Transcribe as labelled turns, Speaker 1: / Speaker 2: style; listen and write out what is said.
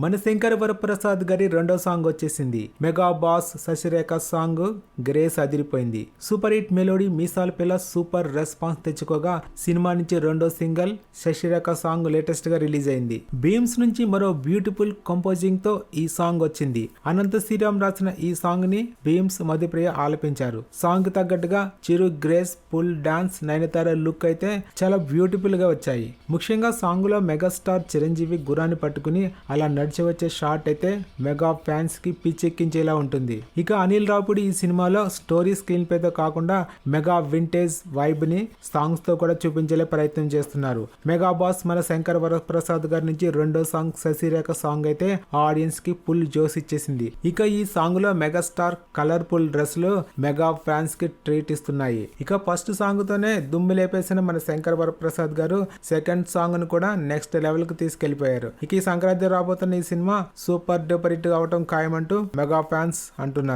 Speaker 1: మన శంకర వరప్రసాద్ గారి రెండో సాంగ్ వచ్చేసింది. Mega boss Sasirekha song grace అదిరిపోయింది. సూపర్ హిట్ మెలోడీ మీసాల పిల్ల సూపర్ రెస్పాన్స్ తెచ్చుకోగా సినిమా నుంచి రెండో సింగల్ శశిరేఖ సాంగ్ లేటెస్ట్ గా రిలీజ్ అయింది. బీమ్స్ నుంచి మరో బ్యూటిఫుల్ కంపోజింగ్ తో ఈ సాంగ్ వచ్చింది. అనంత శ్రీరామ్ రాసిన ఈ సాంగ్ ని బీమ్స్ మధుప్రియ ఆలపించారు. సాంగ్ తగ్గట్టుగా Chiru graceful dance Nayanthara look అయితే చాలా బ్యూటిఫుల్ గా వచ్చాయి. ముఖ్యంగా సాంగ్ లో మెగాస్టార్ చిరంజీవి గుర్రాన్ని పట్టుకుని అలా నడిచి వచ్చే షాట్ అయితే మెగా ఫ్యాన్స్ కి పిచ్చెక్కించేలా ఉంటుంది. ఇక అనిల్ రావుపూడి ఈ సినిమాలో స్టోరీ స్క్రీన్ పైతో కాకుండా మెగా వింటేజ్ వైబ్ ని సాంగ్స్ తో కూడా చూపించే ప్రయత్నం చేస్తున్నారు. మెగా బాస్ మన శంకర్ వరప్రసాద్ గారి నుంచి రెండో సాంగ్ శశిరేఖ సాంగ్ అయితే ఆడియన్స్ కి ఫుల్ జోస్ ఇచ్చేసింది. ఇక ఈ సాంగ్ లో మెగాస్టార్ కలర్ఫుల్ డ్రెస్ లో మెగా ఫ్యాన్స్ కి ట్రీట్ ఇస్తున్నాయి. ఇక ఫస్ట్ సాంగ్ తోనే దుమ్ము లేపేసిన మన శంకర్ వరప్రసాద్ గారు సెకండ్ సాంగ్ ను కూడా నెక్స్ట్ లెవెల్ కు తీసుకెళ్లిపోయారు. ఇక ఈ సంక్రాంతి రాబోతున్న ఈ సినిమా సూపర్ డూపర్ హిట్ అవటం ఖాయమంటూ మెగా ఫ్యాన్స్ అంటున్నారు.